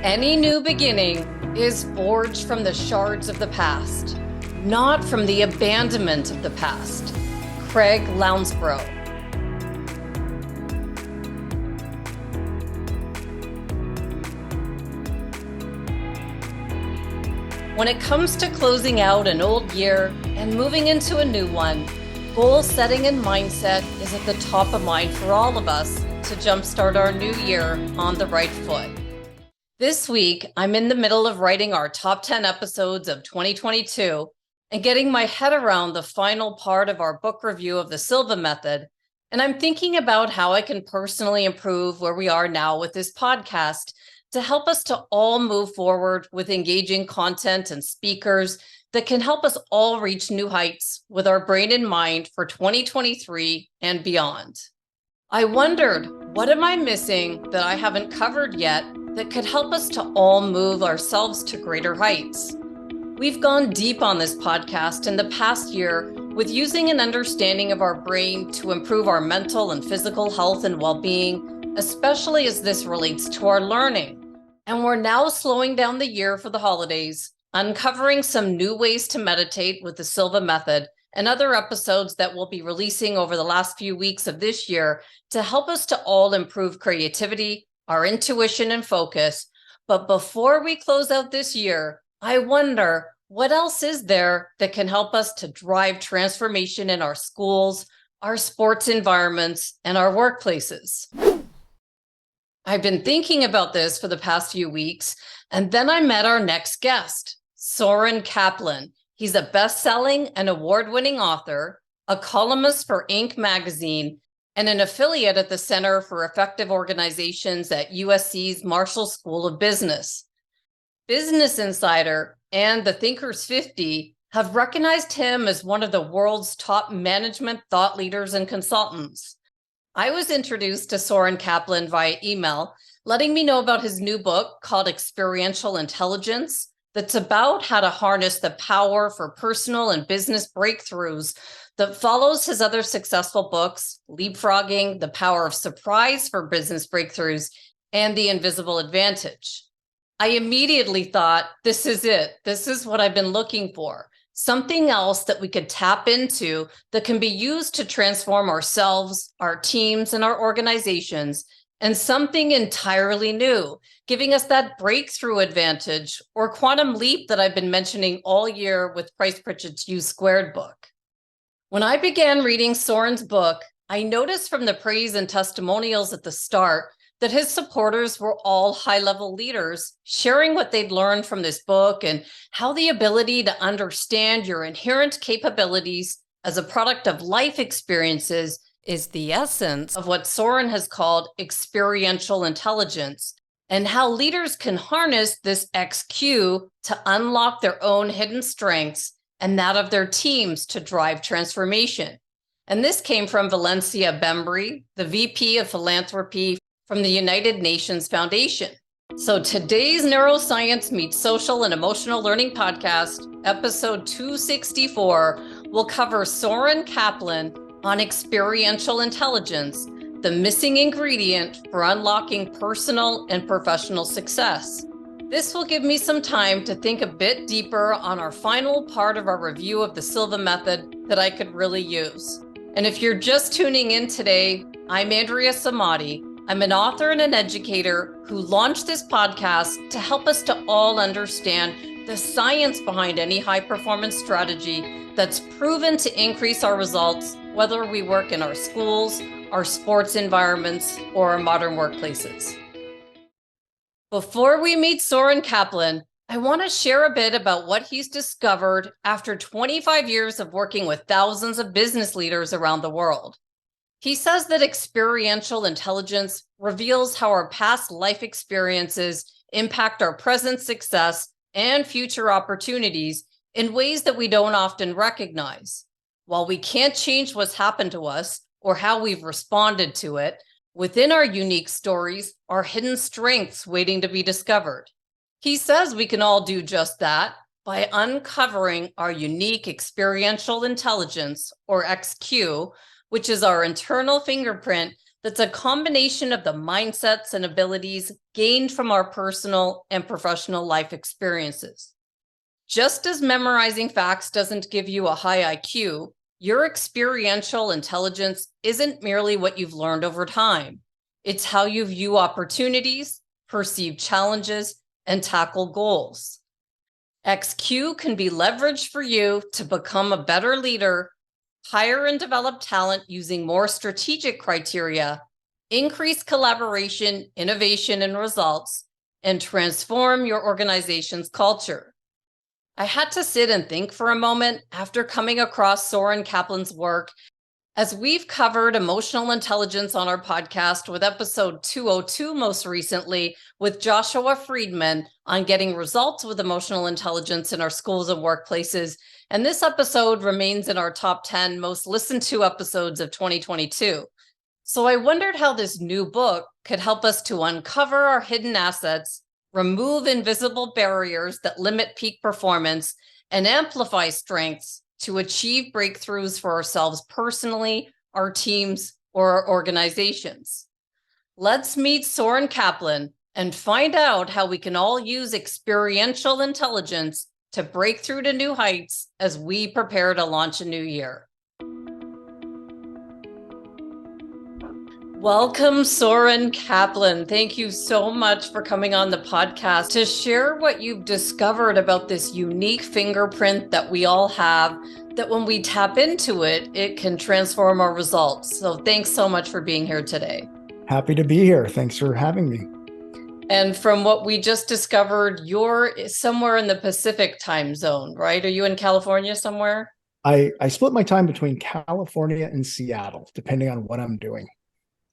Any new beginning is forged from the shards of the past, not from the abandonment of the past. Craig Lounsbrough. When it comes to closing out an old year and moving into a new one, goal setting and mindset is at the top of mind for all of us to jumpstart our new year on the right foot. This week, I'm in the middle of writing our top 10 episodes of 2022 and getting my head around the final part of our book review of the Silva Method. And I'm thinking about how I can personally improve where we are now with this podcast to help us to all move forward with engaging content and speakers that can help us all reach new heights with our brain and mind for 2023 and beyond. I wondered, what am I missing that I haven't covered yet that could help us to all move ourselves to greater heights? We've gone deep on this podcast in the past year with using an understanding of our brain to improve our mental and physical health and well-being, especially as this relates to our learning. And we're now slowing down the year for the holidays, uncovering some new ways to meditate with the Silva Method and other episodes that we'll be releasing over the last few weeks of this year to help us to all improve creativity, our intuition and focus. But before we close out this year, I wonder what else is there that can help us to drive transformation in our schools, our sports environments, and our workplaces. I've been thinking about this for the past few weeks, and then I met our next guest, Soren Kaplan. He's a best-selling and award-winning author, a columnist for Inc. magazine, and an affiliate at the Center for Effective Organizations at USC's Marshall School of Business. Business Insider and the Thinkers 50 have recognized him as one of the world's top management thought leaders and consultants. I was introduced to Soren Kaplan via email, letting me know about his new book called Experiential Intelligence, that's about how to harness the power for personal and business breakthroughs that follows his other successful books, Leapfrogging, The Power of Surprise for Business Breakthroughs, and The Invisible Advantage. I immediately thought, this is it. This is what I've been looking for. Something else that we could tap into that can be used to transform ourselves, our teams, and our organizations, and something entirely new, giving us that breakthrough advantage or quantum leap that I've been mentioning all year with Price Pritchett's U Squared book. When I began reading Soren's book, I noticed from the praise and testimonials at the start that his supporters were all high-level leaders, sharing what they'd learned from this book and how the ability to understand your inherent capabilities as a product of life experiences is the essence of what Soren has called experiential intelligence, and how leaders can harness this XQ to unlock their own hidden strengths and that of their teams to drive transformation. And this came from Valencia Bembry, the VP of Philanthropy from the United Nations Foundation. So today's Neuroscience Meets Social and Emotional Learning podcast, episode 264, will cover Soren Kaplan on experiential intelligence, the missing ingredient for unlocking personal and professional success. This will give me some time to think a bit deeper on our final part of our review of the Silva Method that I could really use. And if you're just tuning in today, I'm Andrea Samadi. I'm an author and an educator who launched this podcast to help us to all understand the science behind any high-performance strategy that's proven to increase our results, whether we work in our schools, our sports environments, or our modern workplaces. Before we meet Soren Kaplan, I want to share a bit about what he's discovered after 25 years of working with thousands of business leaders around the world. He says that experiential intelligence reveals how our past life experiences impact our present success and future opportunities in ways that we don't often recognize. While we can't change what's happened to us or how we've responded to it, within our unique stories are hidden strengths waiting to be discovered. He says we can all do just that by uncovering our unique experiential intelligence, or XQ, which is our internal fingerprint that's a combination of the mindsets and abilities gained from our personal and professional life experiences. Just as memorizing facts doesn't give you a high IQ, your experiential intelligence isn't merely what you've learned over time. It's how you view opportunities, perceive challenges, and tackle goals. XQ can be leveraged for you to become a better leader, hire and develop talent using more strategic criteria, increase collaboration, innovation, and results, and transform your organization's culture. I had to sit and think for a moment after coming across Soren Kaplan's work, as we've covered emotional intelligence on our podcast with episode 202 most recently with Joshua Friedman on getting results with emotional intelligence in our schools and workplaces. And this episode remains in our top 10 most listened to episodes of 2022. So I wondered how this new book could help us to uncover our hidden assets, remove invisible barriers that limit peak performance, and amplify strengths to achieve breakthroughs for ourselves personally, our teams, or our organizations. Let's meet Soren Kaplan and find out how we can all use experiential intelligence to break through to new heights as we prepare to launch a new year. Welcome, Soren Kaplan. Thank you so much for coming on the podcast to share what you've discovered about this unique fingerprint that we all have, that when we tap into it, it can transform our results. So thanks so much for being here today. Happy to be here. Thanks for having me. And from what we just discovered, you're somewhere in the Pacific time zone, right? Are you in California somewhere? I split my time between California and Seattle, depending on what I'm doing.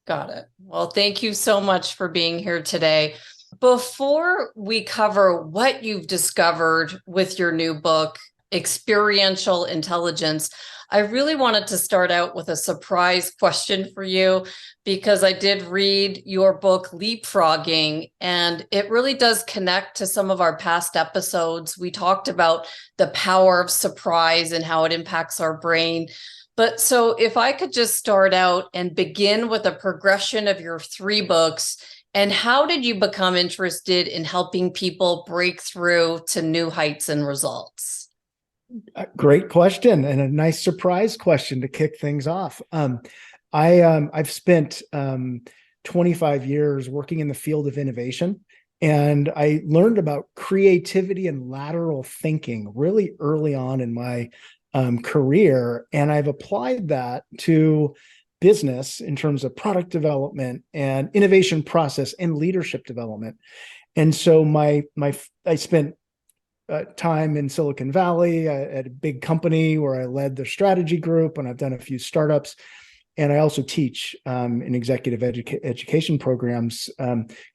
Got it. Well, thank you so much for being here today. Before we cover what you've discovered with your new book, Experiential Intelligence, I really wanted to start out with a surprise question for you, because I did read your book, Leapfrogging, and it really does connect to some of our past episodes. We talked about the power of surprise and how it impacts our brain. But so if I could just start out and begin with a progression of your 3 books, and how did you become interested in helping people break through to new heights and results? Great question, and a nice surprise question to kick things off. I've spent 25 years working in the field of innovation, and I learned about creativity and lateral thinking really early on in my career, and I've applied that to business in terms of product development and innovation process and leadership development. And so I spent time in Silicon Valley at a big company where I led the strategy group, and I've done a few startups. And I also teach in executive education programs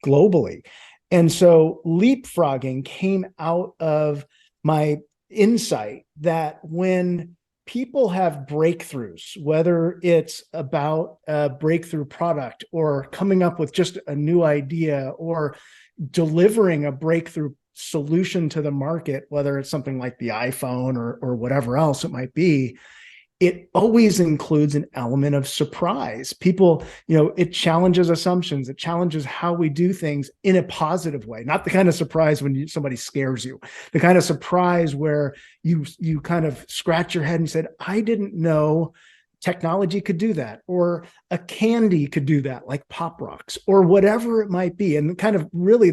globally. And so leapfrogging came out of my insight that when people have breakthroughs, whether it's about a breakthrough product or coming up with just a new idea or delivering a breakthrough solution to the market, whether it's something like the iPhone or whatever else it might be, it always includes an element of surprise. People, it challenges assumptions. It challenges how we do things in a positive way, not the kind of surprise when somebody scares you, the kind of surprise where you kind of scratch your head and said, I didn't know technology could do that, or a candy could do that, like Pop Rocks, or whatever it might be. And kind of really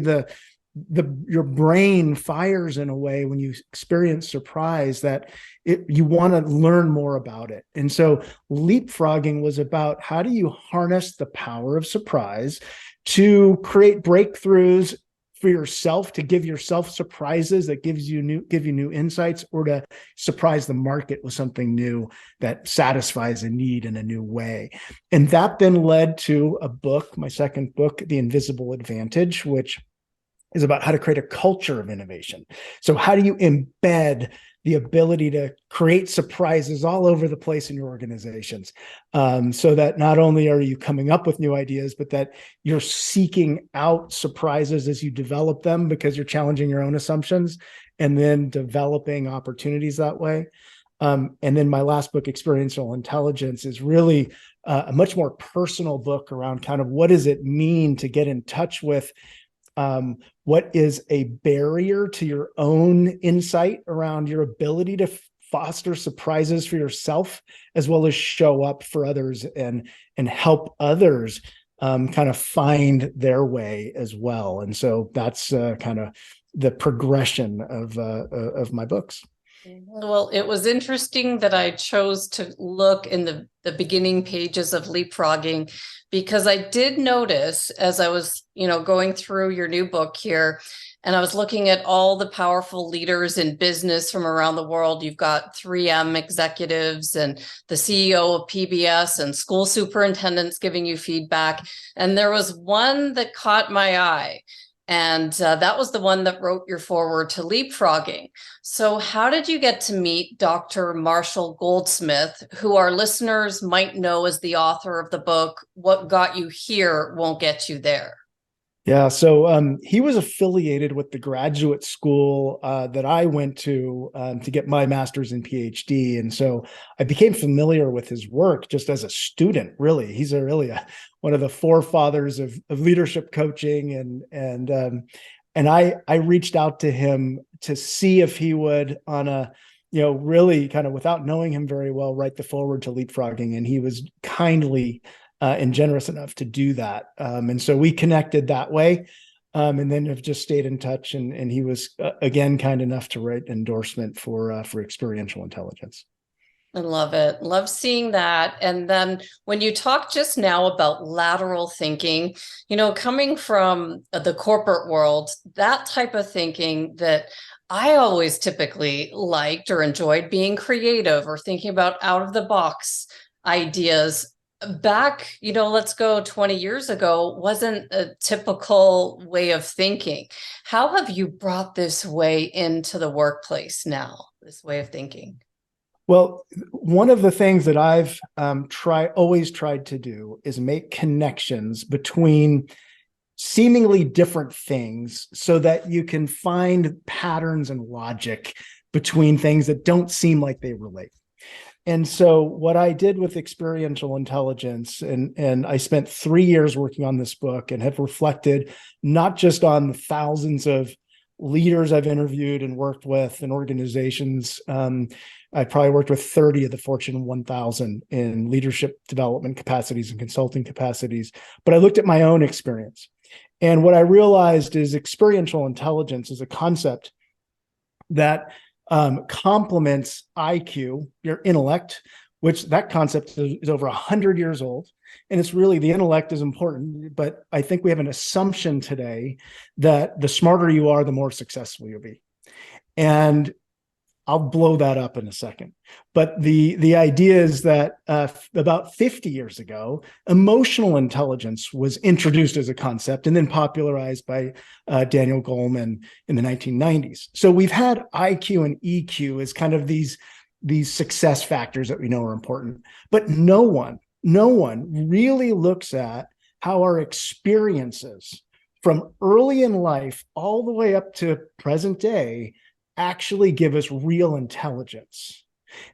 your brain fires in a way when you experience surprise that you want to learn more about it. And so leapfrogging was about how do you harness the power of surprise to create breakthroughs for yourself, to give yourself surprises that give you new insights, or to surprise the market with something new that satisfies a need in a new way. And that then led to a book, my second book, The Invisible Advantage, which is about how to create a culture of innovation. So how do you embed the ability to create surprises all over the place in your organizations, so that not only are you coming up with new ideas, but that you're seeking out surprises as you develop them because you're challenging your own assumptions and then developing opportunities that way. And then my last book, Experiential Intelligence, is really a much more personal book around kind of what does it mean to get in touch with what is a barrier to your own insight around your ability to foster surprises for yourself, as well as show up for others and help others kind of find their way as well. And so that's kind of the progression of my books. Well, it was interesting that I chose to look in the beginning pages of Leapfrogging, because I did notice as I was, going through your new book here, and I was looking at all the powerful leaders in business from around the world. You've got 3M executives and the CEO of PBS and school superintendents giving you feedback. And there was one that caught my eye. And that was the one that wrote your foreword to Leapfrogging. So how did you get to meet Dr. Marshall Goldsmith, who our listeners might know as the author of the book, What Got You Here Won't Get You There? Yeah, so he was affiliated with the graduate school that I went to get my master's and PhD. And so I became familiar with his work just as a student, really. He's one of the forefathers of leadership coaching. And I reached out to him to see if he would, on a, really kind of without knowing him very well, write the foreword to Leapfrogging. And he was kindly and generous enough to do that. And so we connected that way, and then have just stayed in touch. And he was, again, kind enough to write an endorsement for experiential intelligence. I love it. Love seeing that. And then when you talk just now about lateral thinking, coming from the corporate world, that type of thinking that I always typically liked or enjoyed, being creative or thinking about out of the box ideas, back, let's go 20 years ago, wasn't a typical way of thinking. How have you brought this way into the workplace now, this way of thinking? Well, one of the things that I've always tried to do is make connections between seemingly different things so that you can find patterns and logic between things that don't seem like they relate. And so what I did with experiential intelligence, and I spent 3 years working on this book and have reflected not just on the thousands of leaders I've interviewed and worked with and organizations. I probably worked with 30 of the Fortune 1000 in leadership development capacities and consulting capacities, but I looked at my own experience. And what I realized is experiential intelligence is a concept that complements IQ, your intellect, which that concept is over 100 years old. And it's really, the intellect is important, but I think we have an assumption today that the smarter you are, the more successful you'll be. And I'll blow that up in a second. But the idea is that about 50 years ago, emotional intelligence was introduced as a concept and then popularized by Daniel Goleman in the 1990s. So we've had IQ and EQ as kind of these success factors that we know are important. But no one really looks at how our experiences from early in life all the way up to present day actually give us real intelligence.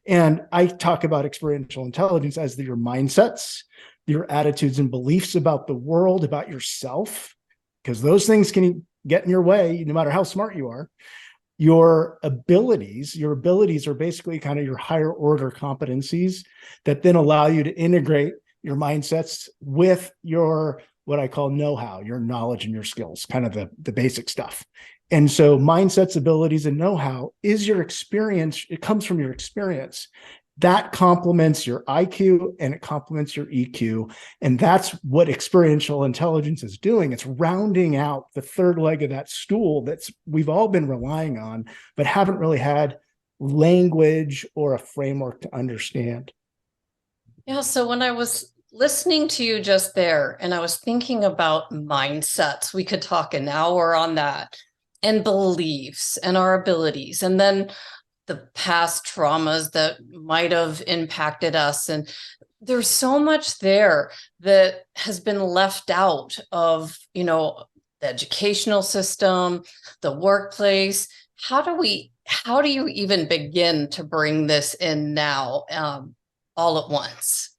And I talk about experiential intelligence as your mindsets, your attitudes and beliefs about the world, about yourself, because those things can get in your way no matter how smart you are. Your abilities are basically kind of your higher order competencies that then allow you to integrate your mindsets with your, what I call know-how, your knowledge and your skills, kind of the basic stuff. And so mindsets, abilities, and know-how is your experience. It comes from your experience. That complements your IQ and it complements your EQ. And that's what experiential intelligence is doing. It's rounding out the third leg of that stool we've all been relying on, but haven't really had language or a framework to understand. Yeah, so when I was listening to you just there, and I was thinking about mindsets, we could talk an hour on that, and beliefs and our abilities, and then the past traumas that might have impacted us. And there's so much there that has been left out of, the educational system, the workplace. How do you even begin to bring this in now, all at once?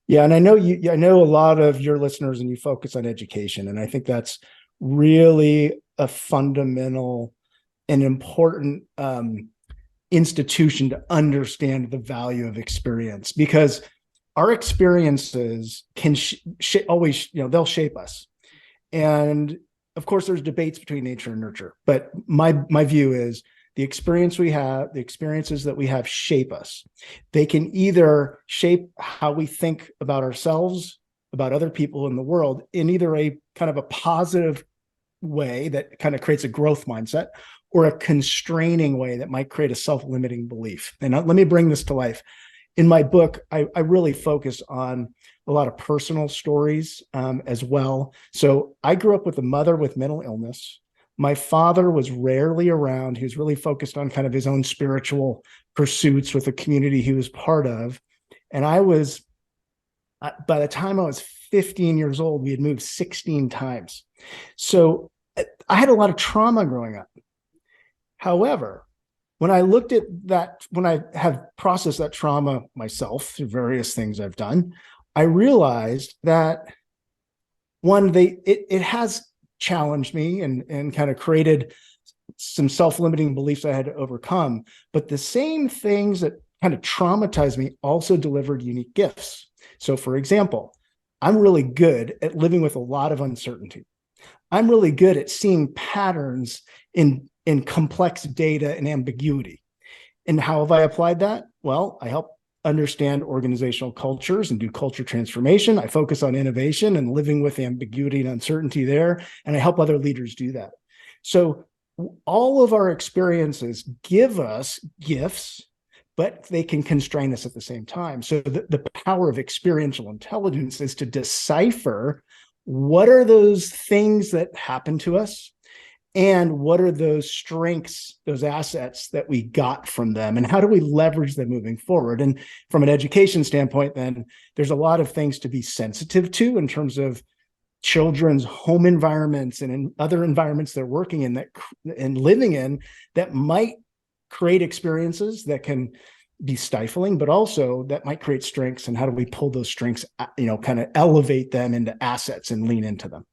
Yeah, and I know I know a lot of your listeners, and you focus on education, and I think that's really a fundamental and important institution to understand the value of experience, because our experiences can always, they'll shape us. And of course, there's debates between nature and nurture, but my view is the experiences that we have shape us. They can either shape how we think about ourselves, about other people in the world, in either a kind of a positive way that kind of creates a growth mindset, or a constraining way that might create a self-limiting belief. And let me bring this to life. In my book, I really focus on a lot of personal stories as well. So I grew up with a mother with mental illness. My father was rarely around. He was really focused on kind of his own spiritual pursuits with the community he was part of. And by the time I was 15 years old, we had moved 16 times. So I had a lot of trauma growing up. However, when I looked at that, when I have processed that trauma myself through various things I've done, I realized that one, it has challenged me and kind of created some self-limiting beliefs I had to overcome. But the same things that kind of traumatized me also delivered unique gifts. So for example, I'm really good at living with a lot of uncertainty. I'm really good at seeing patterns in complex data and ambiguity. And how have I applied that? Well, I help understand organizational cultures and do culture transformation. I focus on innovation and living with ambiguity and uncertainty there. And I help other leaders do that. So all of our experiences give us gifts, but they can constrain us at the same time. So the power of experiential intelligence is to decipher what are those things that happen to us, and what are those strengths, those assets that we got from them, and how do we leverage them moving forward? And from an education standpoint, then there's a lot of things to be sensitive to in terms of children's home environments and in other environments they're working in that and living in that might create experiences that can be stifling, but also that might create strengths. And how do we pull those strengths, kind of elevate them into assets and lean into them?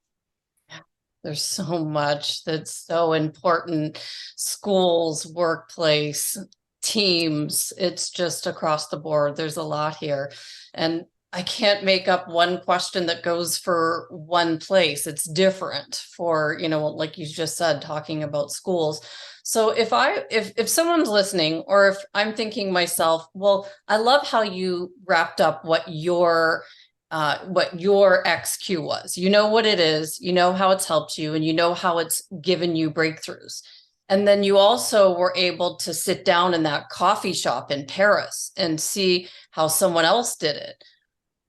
There's so much that's so important. Schools, workplace, teams, it's just across the board. There's a lot here. And I can't make up one question that goes for one place. It's different for, like you just said, talking about schools. So if someone's listening, or if I'm thinking myself, well, I love how you wrapped up what your XQ was. You know what it is, you know how it's helped you, and you know how it's given you breakthroughs. And then you also were able to sit down in that coffee shop in Paris and see how someone else did it.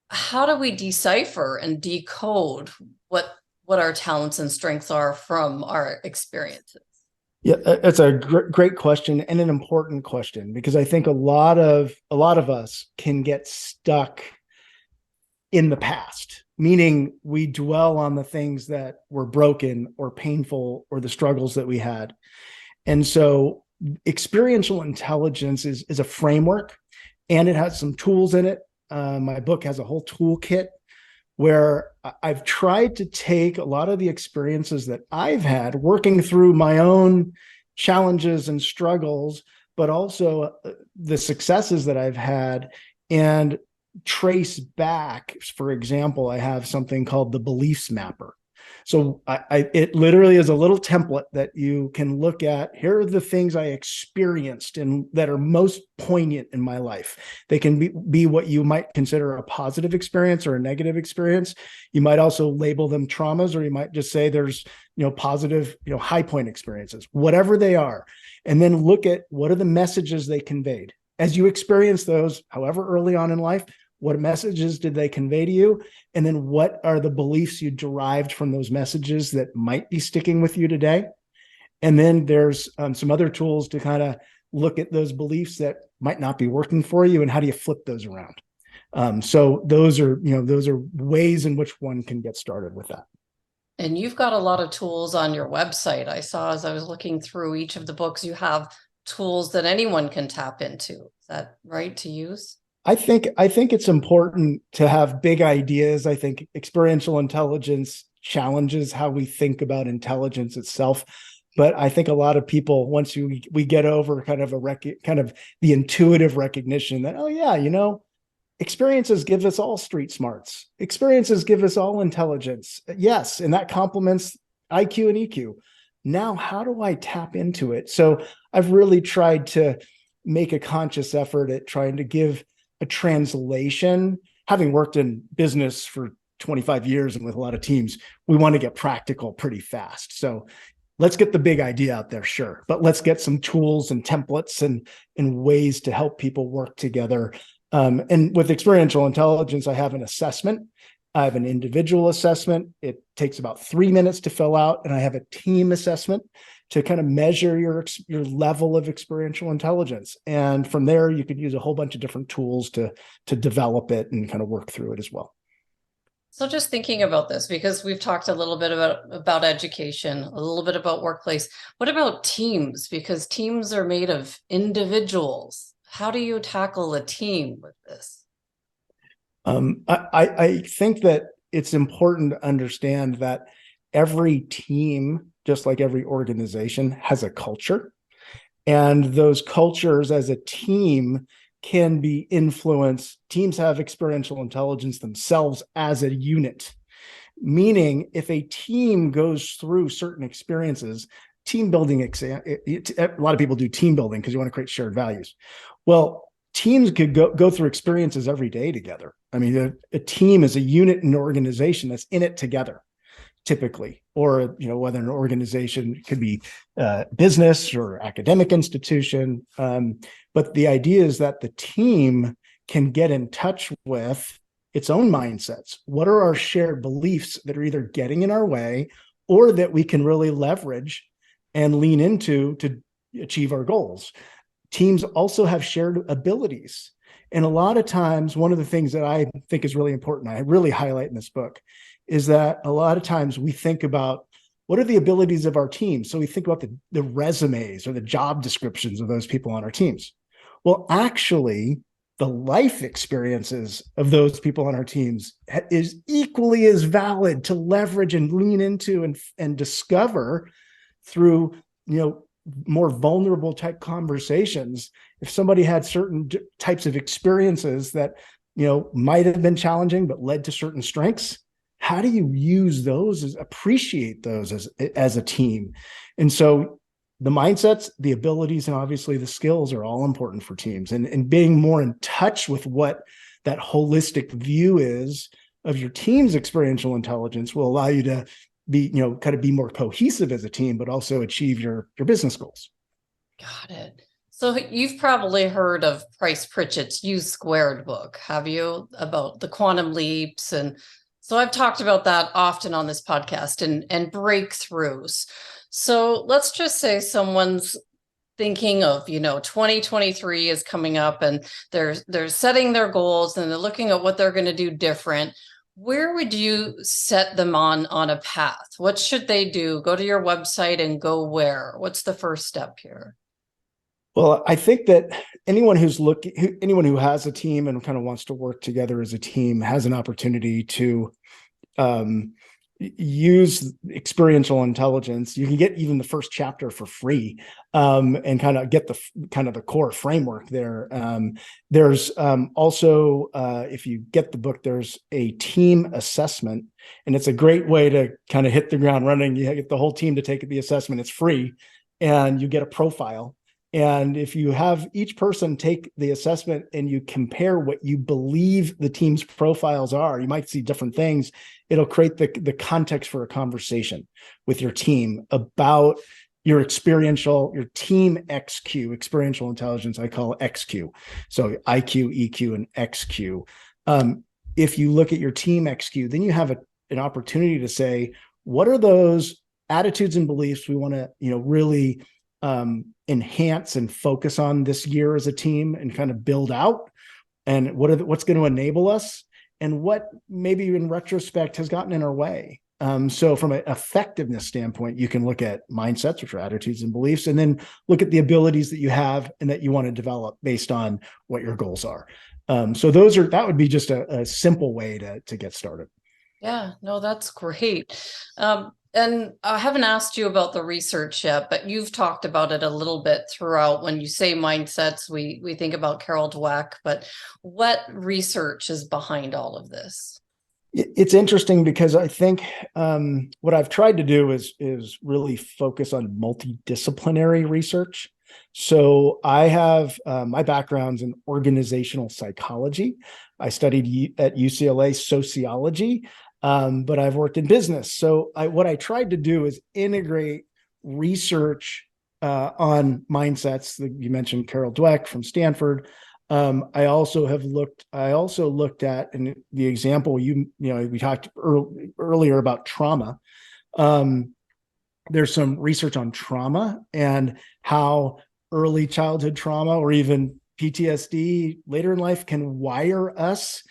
How do we decipher and decode what our talents and strengths are from our experiences? Yeah, that's a great question, and an important question, because I think a lot of us can get stuck in the past, meaning we dwell on the things that were broken or painful or the struggles that we had. And so experiential intelligence is a framework, and it has some tools in it. My book has a whole toolkit where I've tried to take a lot of the experiences that I've had working through my own challenges and struggles, but also the successes that I've had, and trace back. For example, I have something called the beliefs mapper. So it literally is a little template that you can look at. Here are the things I experienced and that are most poignant in my life. They can be what you might consider a positive experience or a negative experience. You might also label them traumas, or you might just say there's, positive, high point experiences, whatever they are. And then look at what are the messages they conveyed as you experience those, however early on in life. What messages did they convey to you? And then what are the beliefs you derived from those messages that might be sticking with you today? And then there's some other tools to kind of look at those beliefs that might not be working for you, and how do you flip those around? So those are ways in which one can get started with that. And you've got a lot of tools on your website. I saw as I was looking through each of the books, you have tools that anyone can tap into. Is that right to use? I think it's important to have big ideas. I think experiential intelligence challenges how we think about intelligence itself. But I think a lot of people, once we get over kind of kind of the intuitive recognition that, oh yeah, experiences give us all street smarts. Experiences give us all intelligence. Yes, and that complements IQ and EQ. Now, how do I tap into it? So I've really tried to make a conscious effort at trying to give a translation. Having worked in business for 25 years and with a lot of teams, we want to get practical pretty fast. So let's get the big idea out there, sure, but let's get some tools and templates and ways to help people work together. And with experiential intelligence, I have an assessment. I have an individual assessment. It takes about 3 minutes to fill out, and I have a team assessment to kind of measure your level of experiential intelligence. And from there, you could use a whole bunch of different tools to develop it and kind of work through it as well. So just thinking about this, because we've talked a little bit about education, a little bit about workplace. What about teams? Because teams are made of individuals. How do you tackle a team with this? I think that it's important to understand that every team, just like every organization, has a culture. And those cultures as a team can be influenced. Teams have experiential intelligence themselves as a unit, meaning if a team goes through certain experiences, team building, a lot of people do team building because you want to create shared values. Well, teams could go through experiences every day together. I mean, a team is a unit in an organization that's in it together, typically, or whether an organization could be business or academic institution. But the idea is that the team can get in touch with its own mindsets. What are our shared beliefs that are either getting in our way or that we can really leverage and lean into to achieve our goals? Teams also have shared abilities. And a lot of times, one of the things that I think is really important, I really highlight in this book, is that a lot of times we think about what are the abilities of our team. So we think about the resumes or the job descriptions of those people on our teams. Well, actually, the life experiences of those people on our teams is equally as valid to leverage and lean into and discover through, more vulnerable type conversations. If somebody had certain types of experiences that, might have been challenging, but led to certain strengths, how do you use those, appreciate those as a team? And so the mindsets, the abilities, and obviously the skills are all important for teams, and being more in touch with what that holistic view is of your team's experiential intelligence will allow you to be, kind of be more cohesive as a team, but also achieve your business goals. Got it. So you've probably heard of Price Pritchett's U Squared book, have you? About the quantum leaps. And so I've talked about that often on this podcast and breakthroughs. So let's just say someone's thinking of, 2023 is coming up and they're setting their goals and they're looking at what they're going to do different. Where would you set them on a path? What should they do? Go to your website and go where? What's the first step here? Well, I think that anyone who has a team and kind of wants to work together as a team has an opportunity to use experiential intelligence. You can get even the first chapter for free, and kind of get the core framework there. There's also, if you get the book, there's a team assessment, and it's a great way to kind of hit the ground running. You get the whole team to take the assessment. It's free, and you get a profile. And if you have each person take the assessment and you compare what you believe the team's profiles are, you might see different things. It'll create the context for a conversation with your team about your team XQ, experiential intelligence, I call XQ. So IQ, EQ, and XQ. If you look at your team XQ, then you have an opportunity to say, what are those attitudes and beliefs we want to, really enhance and focus on this year as a team and kind of build out, and what's going to enable us, and what maybe in retrospect has gotten in our way. So from an effectiveness standpoint, you can look at mindsets, which are attitudes and beliefs, and then look at the abilities that you have and that you want to develop based on what your goals are. So that would be just a simple way to get started. Yeah, no, that's great. And I haven't asked you about the research yet, but you've talked about it a little bit throughout. When you say mindsets, we think about Carol Dweck, but what research is behind all of this? It's interesting because I think what I've tried to do is really focus on multidisciplinary research. So I have my background's in organizational psychology. I studied at UCLA sociology, but I've worked in business. So what I tried to do is integrate research on mindsets. You mentioned Carol Dweck from Stanford. I also looked at, and the example we talked earlier about trauma. There's some research on trauma and how early childhood trauma or even PTSD later in life can wire us.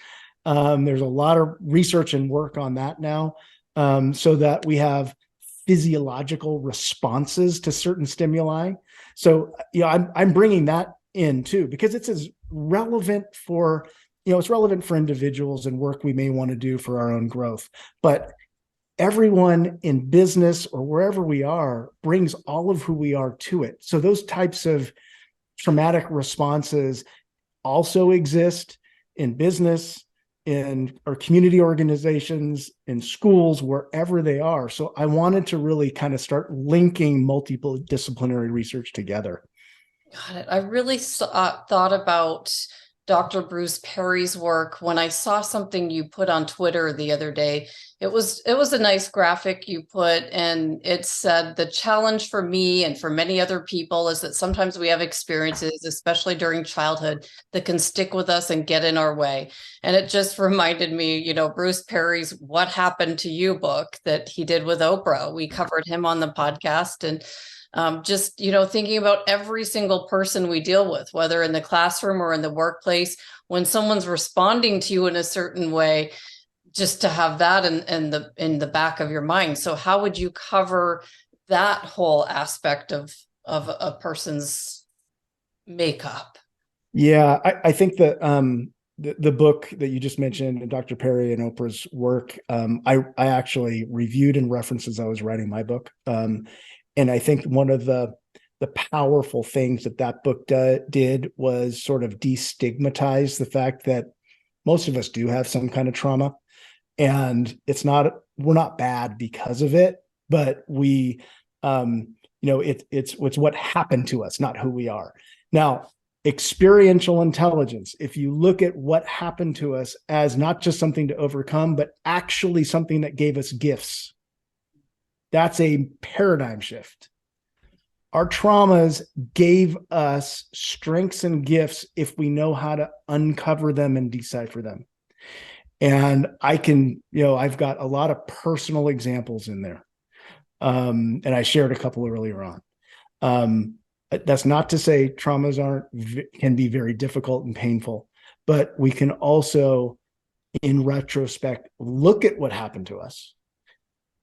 There's a lot of research and work on that now, so that we have physiological responses to certain stimuli. So, I'm bringing that in too, because it's as relevant for, it's relevant for individuals and work we may want to do for our own growth. But everyone in business or wherever we are brings all of who we are to it. So those types of traumatic responses also exist in business, in our community organizations, in schools, wherever they are. So I wanted to really kind of start linking multiple disciplinary research together. Got it. I really thought about Dr. Bruce Perry's work when I saw something you put on Twitter the other day. It was a nice graphic you put, and it said the challenge for me and for many other people is that sometimes we have experiences, especially during childhood, that can stick with us and get in our way. And it just reminded me, Bruce Perry's What Happened to You book that he did with Oprah. We covered him on the podcast, and just, thinking about every single person we deal with, whether in the classroom or in the workplace, when someone's responding to you in a certain way, just to have that in the back of your mind. So how would you cover that whole aspect of a person's makeup? Yeah, I think that the book that you just mentioned, Dr. Perry and Oprah's work, I actually reviewed and referenced as I was writing my book. And I think one of the powerful things that book did was sort of destigmatize the fact that most of us do have some kind of trauma, and we're not bad because of it, but it's what happened to us, not who we are. Now, experiential intelligence, if you look at what happened to us as not just something to overcome, but actually something that gave us gifts, that's a paradigm shift. Our traumas gave us strengths and gifts if we know how to uncover them and decipher them. And I've got a lot of personal examples in there. And I shared a couple earlier on. That's not to say traumas can be very difficult and painful, but we can also, in retrospect, look at what happened to us.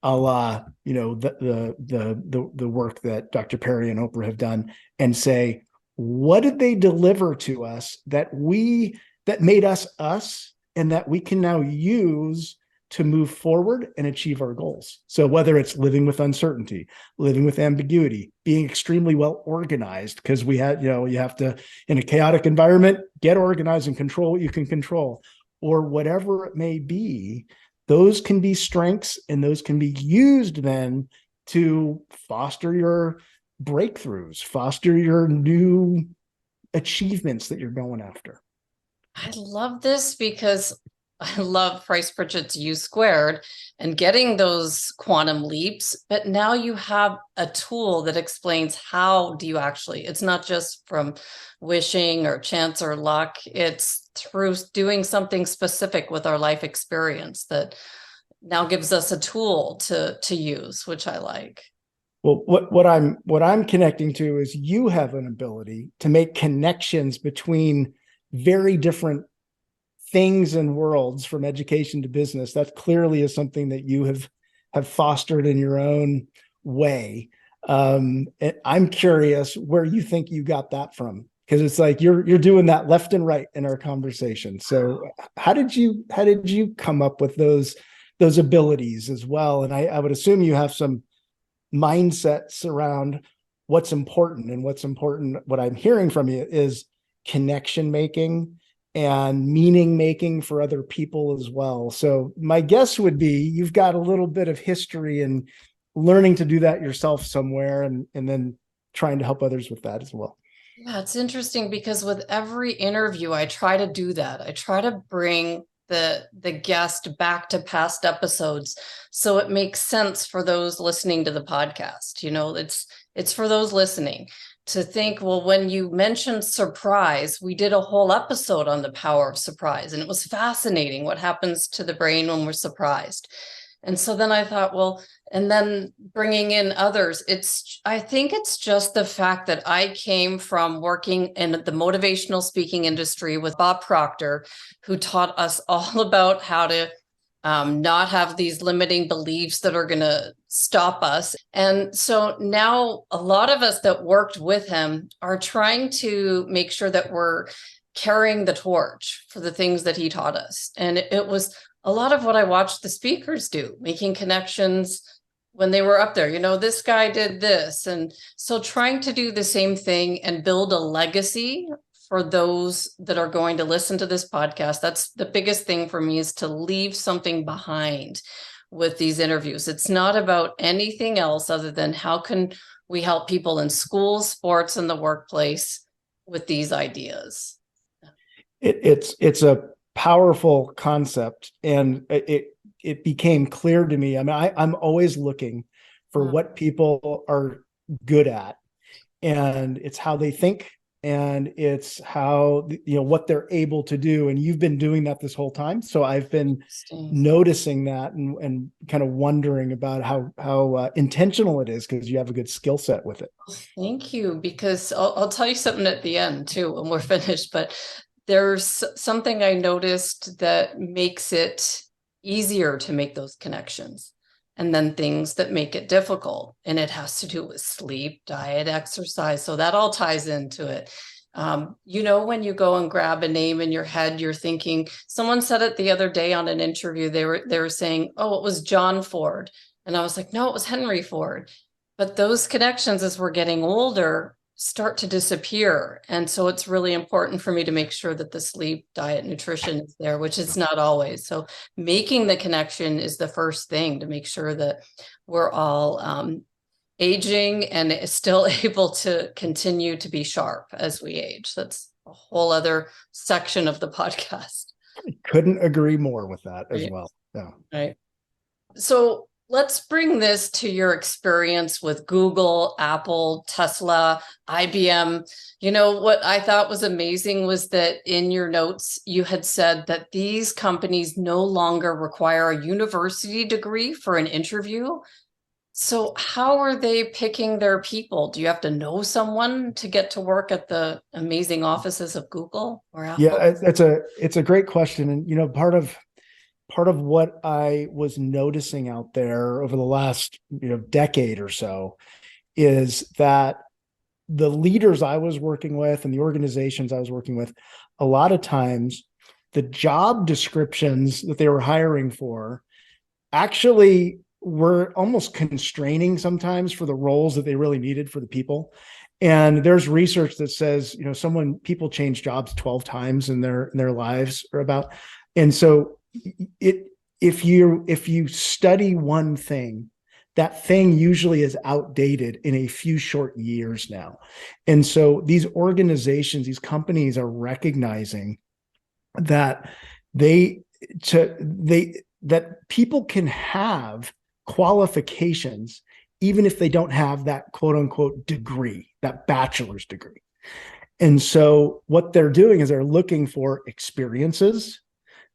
A la, the work that Dr. Perry and Oprah have done, and say, what did they deliver to us that made us us, and that we can now use to move forward and achieve our goals. So whether it's living with uncertainty, living with ambiguity, being extremely well organized, because you have to, in a chaotic environment, get organized and control what you can control, or whatever it may be. Those can be strengths, and those can be used then to foster your breakthroughs, foster your new achievements that you're going after. I love this because I love Price Pritchett's U squared and getting those quantum leaps, but now you have a tool that explains how do you actually, it's not just from wishing or chance or luck, it's through doing something specific with our life experience that now gives us a tool to use, which I like. Well, what I'm connecting to is you have an ability to make connections between very different things and worlds, from education to business. That clearly is something that you have have fostered in your own way. I'm curious where you think you got that from, because it's like you're doing that left and right in our conversation. So how did you come up with those abilities as well? And I would assume you have some mindsets around what's important, and what's important. What I'm hearing from you is connection making and meaning making for other people as well. So my guess would be you've got a little bit of history in learning to do that yourself somewhere, and then trying to help others with that as well. Yeah, it's interesting because with every interview, I try to do that. I try to bring the guest back to past episodes so it makes sense for those listening to the podcast. It's for those listening to think, well, when you mentioned surprise, we did a whole episode on the power of surprise, and it was fascinating what happens to the brain when we're surprised. And so then I thought, well, and then bringing in others, I think it's just the fact that I came from working in the motivational speaking industry with Bob Proctor, who taught us all about how to not have these limiting beliefs that are going to stop us. And so now a lot of us that worked with him are trying to make sure that we're carrying the torch for the things that he taught us. And it was a lot of what I watched the speakers do, making connections when they were up there. This guy did this. And so trying to do the same thing and build a legacy for those that are going to listen to this podcast. That's the biggest thing for me, is to leave something behind with these interviews. It's not about anything else other than how can we help people in schools, sports, and the workplace with these ideas. It's a powerful concept, and it became clear to me. I mean, I'm always looking for what people are good at, and it's how they think, and it's how, what they're able to do. And you've been doing that this whole time. So I've been noticing that, and kind of wondering about how intentional it is, because you have a good skill set with it. Thank you, because I'll tell you something at the end too when we're finished, but there's something I noticed that makes it easier to make those connections, and then things that make it difficult. And it has to do with sleep, diet, exercise. So that all ties into it. When you go and grab a name in your head, you're thinking, someone said it the other day on an interview, they were saying, oh, it was John Ford. And I was like, no, it was Henry Ford. But those connections, as we're getting older, start to disappear. And so it's really important for me to make sure that the sleep, diet, nutrition is there, which is not always. So making the connection is the first thing to make sure that we're all aging and still able to continue to be sharp as we age. That's a whole other section of the podcast. I couldn't agree more with that as well. Yeah. Right. So let's bring this to your experience with Google, Apple, Tesla, IBM. What I thought was amazing was that in your notes, you had said that these companies no longer require a university degree for an interview. So how are they picking their people? Do you have to know someone to get to work at the amazing offices of Google or Apple? Yeah, it's a great question. And, part of what I was noticing out there over the last, decade or so is that the leaders I was working with and the organizations I was working with, a lot of times the job descriptions that they were hiring for actually were almost constraining sometimes for the roles that they really needed for the people. And there's research that says, people change jobs 12 times in their lives or about. And so if you study one thing, that thing usually is outdated in a few short years now. And so these organizations, these companies are recognizing that that people can have qualifications even if they don't have that quote unquote degree, that bachelor's degree. And so what they're doing is they're looking for experiences,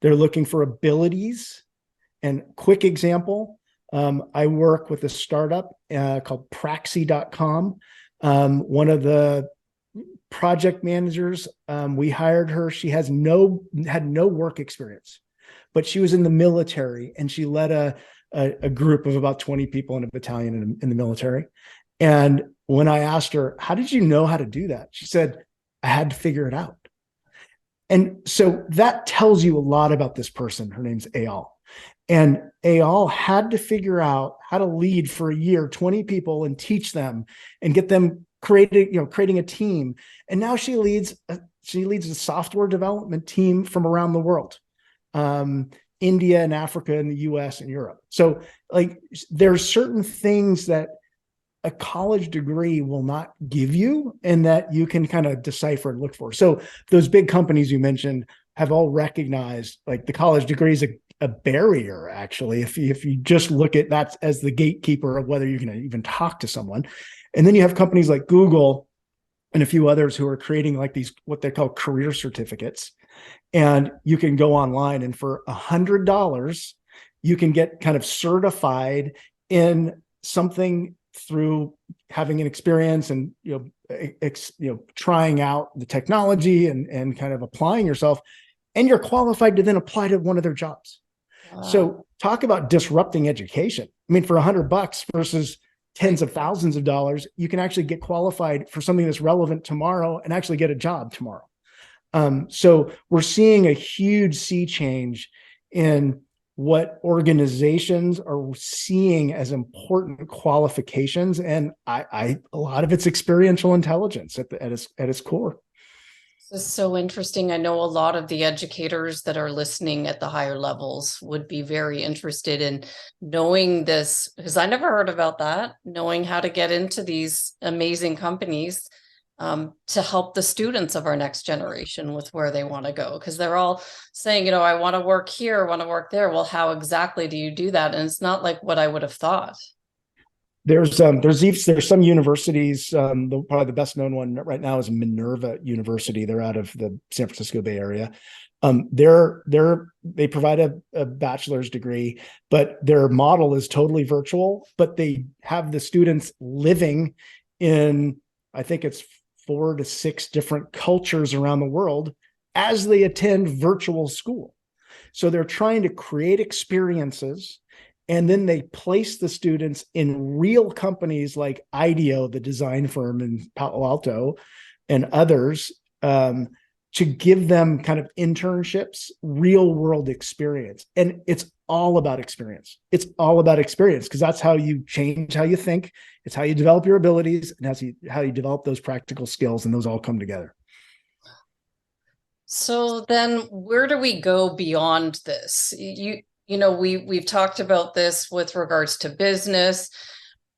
they're looking for abilities. And quick example, I work with a startup called Praxi.com. One of the project managers, we hired her. She had no work experience, but she was in the military, and she led a a group of about 20 people in a battalion in the military. And when I asked her, how did you know how to do that? She said, I had to figure it out. And so that tells you a lot about this person. Her name's Eyal. And Eyal had to figure out how to lead for a year, 20 people, and teach them and get them creating a team. And now she leads a software development team from around the world. India and Africa and the US and Europe. So like there's certain things that a college degree will not give you and that you can kind of decipher and look for. So those big companies you mentioned have all recognized like the college degree is a barrier, actually, if you just look at that as the gatekeeper of whether you're going to even talk to someone. And then you have companies like Google and a few others who are creating like these, what they call career certificates. And you can go online and for $100, you can get kind of certified in something through having an experience and, trying out the technology and kind of applying yourself. And you're qualified to then apply to one of their jobs. Wow. So talk about disrupting education. I mean, for $100 versus tens of thousands of dollars, you can actually get qualified for something that's relevant tomorrow and actually get a job tomorrow. So we're seeing a huge sea change in what organizations are seeing as important qualifications. And a lot of it's experiential intelligence at its core. This is so interesting. I know a lot of the educators that are listening at the higher levels would be very interested in knowing this, because I never heard about that, knowing how to get into these amazing companies to help the students of our next generation with where they want to go. Because they're all saying, I want to work here, I want to work there. Well, how exactly do you do that? And it's not like what I would have thought. There's some universities. Probably the best known one right now is Minerva University. They're out of the San Francisco Bay Area. They provide a bachelor's degree, but their model is totally virtual. But they have the students living in, I think it's 4 to 6 different cultures around the world as they attend virtual school. So they're trying to create experiences. And then they place the students in real companies like IDEO, the design firm in Palo Alto, and others, to give them kind of internships, real world experience. And it's all about experience. It's all about experience because that's how you change how you think. It's how you develop your abilities and how you develop those practical skills, and those all come together. So then where do we go beyond this? We've talked about this with regards to business.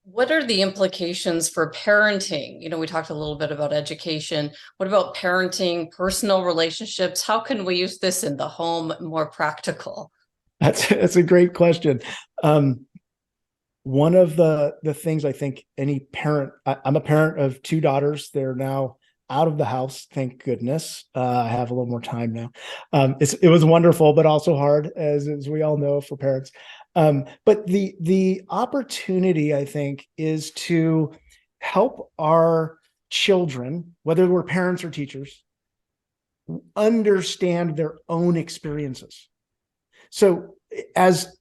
What are the implications for parenting? We talked a little bit about education. What about parenting, personal relationships? How can we use this in the home more practical? That's a great question. One of the things I think any parent, I'm a parent of 2 daughters. They're now out of the house. Thank goodness. I have a little more time now. It was wonderful, but also hard, as we all know, for parents. But the opportunity, I think, is to help our children, whether we're parents or teachers, understand their own experiences. So as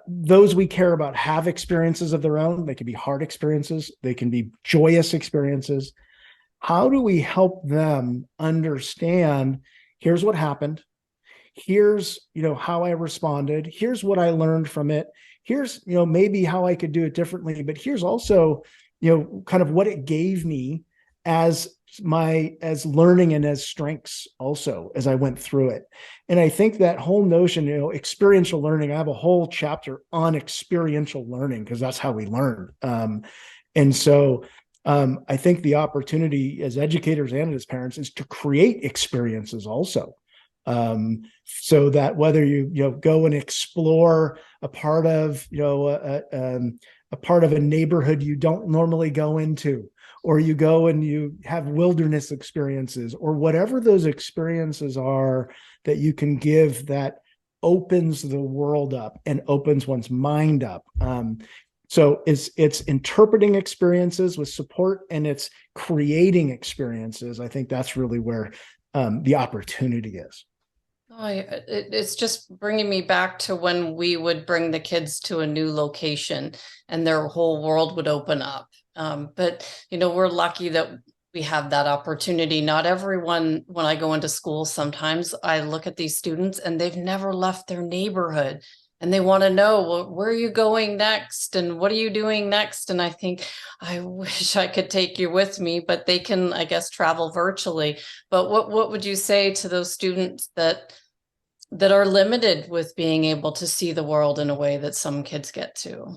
those we care about have experiences of their own, they can be hard experiences, they can be joyous experiences. How do we help them understand, here's what happened, here's how I responded, here's what I learned from it, here's maybe how I could do it differently, but here's also kind of what it gave me as learning and as strengths also as I went through it. And I think that whole notion, experiential learning, I have a whole chapter on experiential learning because that's how we learn. And so I think the opportunity as educators and as parents is to create experiences also. So that whether you go and explore a part of a part of a neighborhood you don't normally go into, or you go and you have wilderness experiences, or whatever those experiences are that you can give that opens the world up and opens one's mind up. So it's interpreting experiences with support, and it's creating experiences. I think that's really where the opportunity is. It's just bringing me back to when we would bring the kids to a new location and their whole world would open up. But, we're lucky that we have that opportunity. Not everyone, when I go into school, sometimes I look at these students and they've never left their neighborhood and they want to know, well, where are you going next? And what are you doing next? And I think, I wish I could take you with me, but they can, I guess, travel virtually. But what would you say to those students that are limited with being able to see the world in a way that some kids get to?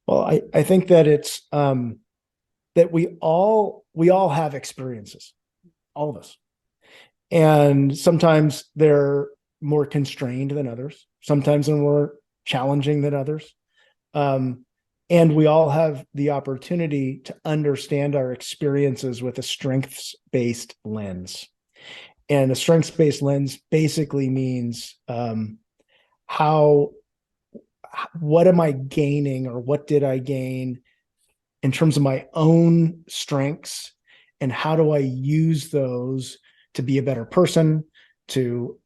Well, I think that it's that we all have experiences, all of us. And sometimes they're more constrained than others. Sometimes they're more challenging than others. And we all have the opportunity to understand our experiences with a strengths-based lens. And a strengths-based lens basically means what am I gaining, or what did I gain in terms of my own strengths, and how do I use those to be a better person, to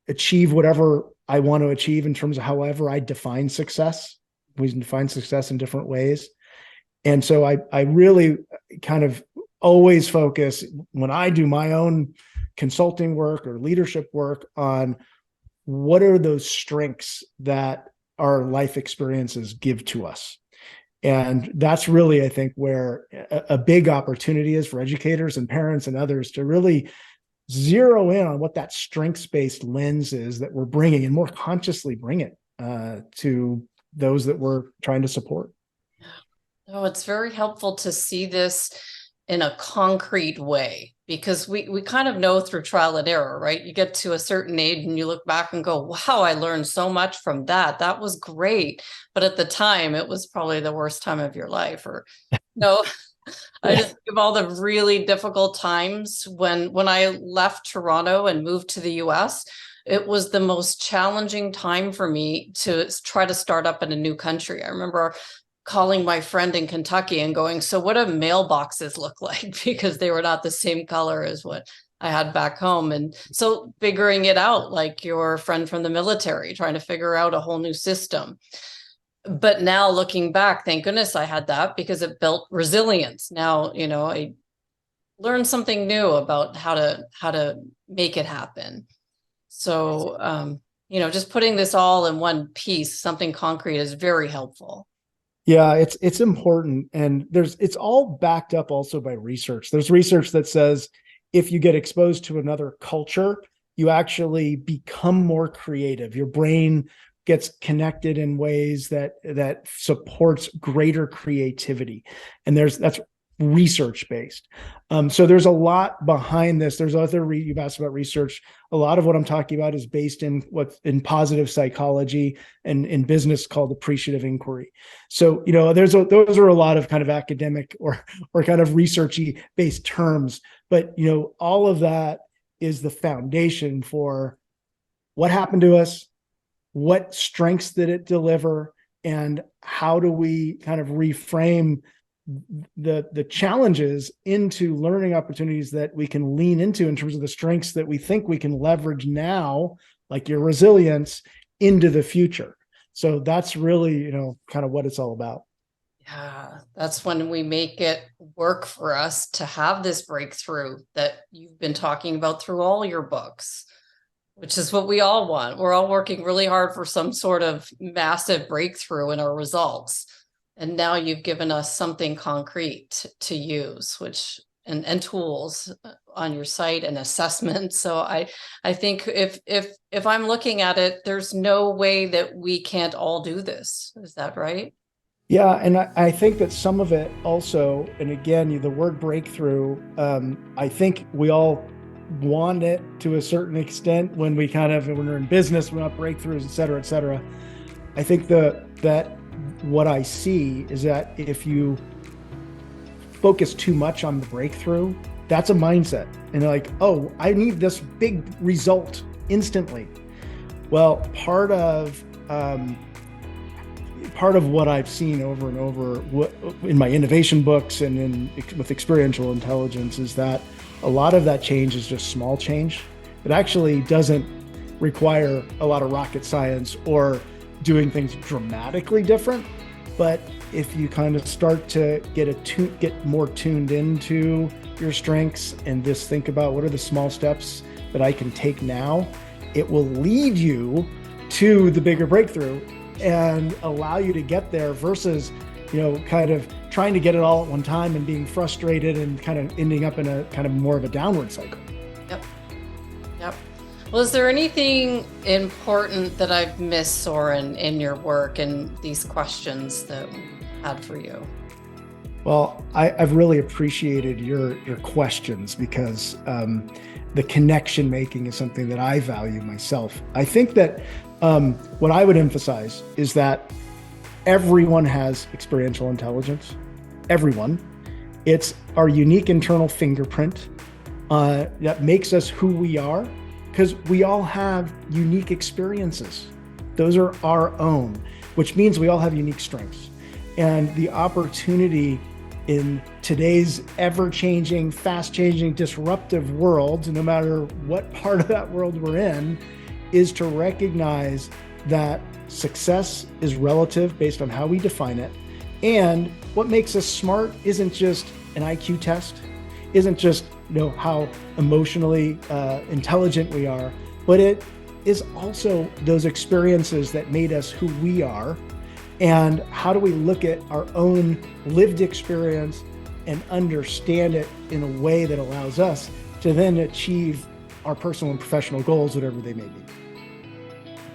achieve whatever I want to achieve in terms of however I define success. We define success in different ways. And so I really kind of always focus, when I do my own consulting work or leadership work, on what are those strengths that our life experiences give to us. And that's really, I think, where a big opportunity is for educators and parents and others to really zero in on what that strengths-based lens is that we're bringing, and more consciously bring it to those that we're trying to support. Oh, it's very helpful to see this in a concrete way, because we kind of know through trial and error, right? You get to a certain age and you look back and go, wow, I learned so much from that. That was great. But at the time, it was probably the worst time of your life. Or no, I just think of all the really difficult times when I left Toronto and moved to the US. It was the most challenging time for me to try to start up in a new country. I remember calling my friend in Kentucky and going, so what do mailboxes look like? Because they were not the same color as what I had back home. And so figuring it out, like your friend from the military, trying to figure out a whole new system. But now looking back, thank goodness I had that, because it built resilience. Now, I learned something new about how to make it happen. So, just putting this all in one piece, something concrete, is very helpful. Yeah, it's important. And it's all backed up also by research. There's research that says if you get exposed to another culture, you actually become more creative. Your brain gets connected in ways that supports greater creativity. And that's research based. So there's a lot behind this. There's you've asked about research. A lot of what I'm talking about is based in positive psychology and in business called appreciative inquiry. So, those are a lot of kind of academic or kind of researchy based terms, but, all of that is the foundation for what happened to us, what strengths did it deliver, and how do we kind of reframe the challenges into learning opportunities that we can lean into in terms of the strengths that we think we can leverage now, like your resilience, into the future. So that's really, kind of what it's all about. Yeah, that's when we make it work for us to have this breakthrough that you've been talking about through all your books, which is what we all want. We're all working really hard for some sort of massive breakthrough in our results. And now you've given us something concrete to use, and tools on your site and assessment. So I think if I'm looking at it, there's no way that we can't all do this. Is that right? Yeah. And I think that some of it also, and again, the word breakthrough, I think we all want it to a certain extent when we're in business, we want breakthroughs, et cetera, et cetera. I think that what I see is that if you focus too much on the breakthrough, that's a mindset. And they're like, oh, I need this big result instantly. Well, part of what I've seen over and over in my innovation books and with experiential intelligence is that a lot of that change is just small change. It actually doesn't require a lot of rocket science or doing things dramatically different. But if you kind of start to get more tuned into your strengths and just think about what are the small steps that I can take now, it will lead you to the bigger breakthrough and allow you to get there versus, kind of trying to get it all at one time and being frustrated and kind of ending up in a kind of more of a downward cycle. Yep. Well, is there anything important that I've missed, Soren, in your work and these questions that we had for you? Well, I've really appreciated your questions because the connection making is something that I value myself. I think that what I would emphasize is that everyone has experiential intelligence. Everyone. It's our unique internal fingerprint that makes us who we are, because we all have unique experiences. Those are our own, which means we all have unique strengths. And the opportunity in today's ever-changing, fast-changing, disruptive world, no matter what part of that world we're in, is to recognize that success is relative based on how we define it. And what makes us smart isn't just an IQ test, isn't just how emotionally intelligent we are, but it is also those experiences that made us who we are. And how do we look at our own lived experience and understand it in a way that allows us to then achieve our personal and professional goals, whatever they may be.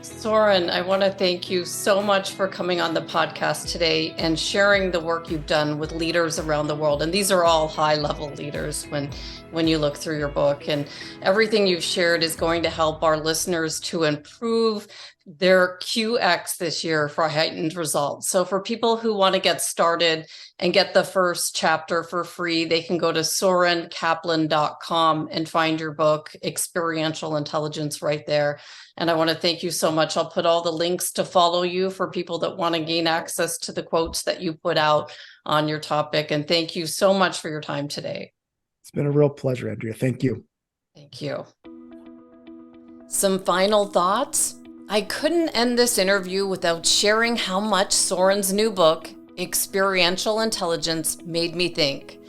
Soren, I want to thank you so much for coming on the podcast today and sharing the work you've done with leaders around the world. And these are all high-level leaders when you look through your book. And everything you've shared is going to help our listeners to improve their QX this year for heightened results. So for people who want to get started and get the first chapter for free, they can go to sorenkaplan.com and find your book, Experiential Intelligence, right there. And I want to thank you so much. I'll put all the links to follow you for people that want to gain access to the quotes that you put out on your topic. And thank you so much for your time today. It's been a real pleasure, Andrea. Thank you. Thank you. Some final thoughts? I couldn't end this interview without sharing how much Soren's new book, Experiential Intelligence, made me think.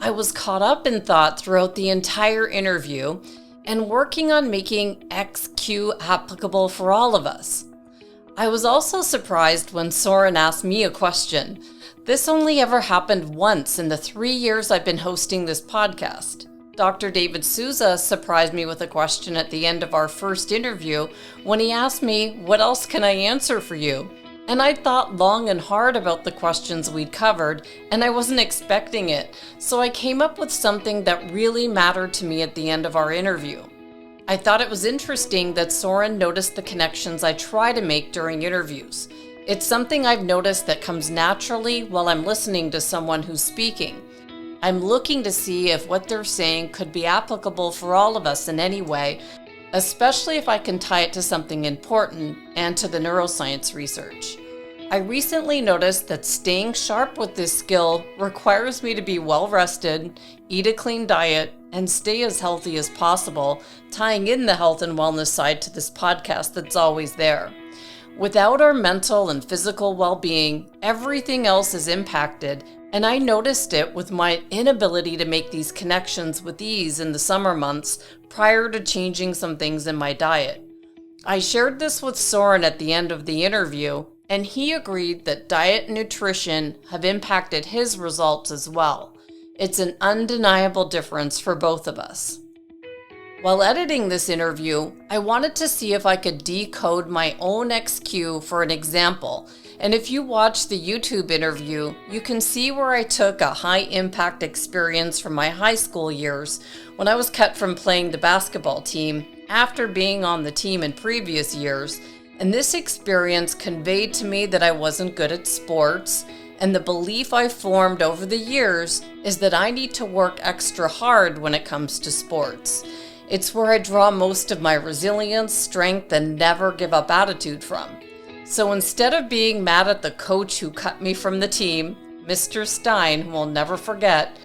I was caught up in thought throughout the entire interview and working on making XQ applicable for all of us. I was also surprised when Soren asked me a question. This only ever happened once in the 3 years I've been hosting this podcast. Dr. David Souza surprised me with a question at the end of our first interview when he asked me, "What else can I answer for you?" And I thought long and hard about the questions we'd covered, and I wasn't expecting it, so I came up with something that really mattered to me at the end of our interview. I thought it was interesting that Soren noticed the connections I try to make during interviews. It's something I've noticed that comes naturally while I'm listening to someone who's speaking. I'm looking to see if what they're saying could be applicable for all of us in any way, especially if I can tie it to something important and to the neuroscience research. I recently noticed that staying sharp with this skill requires me to be well rested, eat a clean diet, and stay as healthy as possible, tying in the health and wellness side to this podcast that's always there. Without our mental and physical well-being, everything else is impacted, and I noticed it with my inability to make these connections with ease in the summer months prior to changing some things in my diet. I shared this with Soren at the end of the interview, and he agreed that diet and nutrition have impacted his results as well. It's an undeniable difference for both of us. While editing this interview, I wanted to see if I could decode my own XQ for an example. And if you watch the YouTube interview, you can see where I took a high-impact experience from my high school years when I was cut from playing the basketball team after being on the team in previous years. And this experience conveyed to me that I wasn't good at sports, and the belief I formed over the years is that I need to work extra hard when it comes to sports. It's where I draw most of my resilience, strength, and never give up attitude from. So instead of being mad at the coach who cut me from the team, Mr. Stein, who I'll never forget,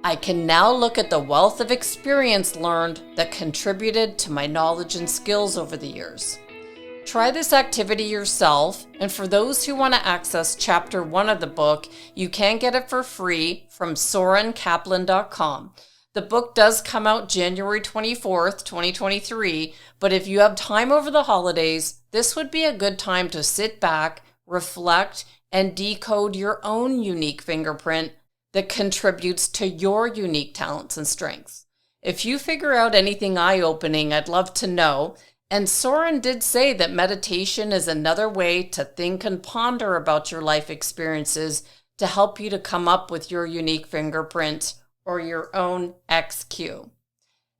I can now look at the wealth of experience learned that contributed to my knowledge and skills over the years. Try this activity yourself, and for those who want to access Chapter 1 of the book, you can get it for free from SorenKaplan.com. The book does come out January 24th, 2023, but if you have time over the holidays, this would be a good time to sit back, reflect, and decode your own unique fingerprint that contributes to your unique talents and strengths. If you figure out anything eye-opening, I'd love to know. And Soren did say that meditation is another way to think and ponder about your life experiences to help you to come up with your unique fingerprint or your own XQ.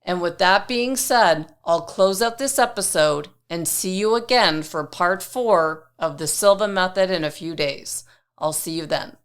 And with that being said, I'll close out this episode and see you again for part 4 of the Silva Method in a few days. I'll see you then.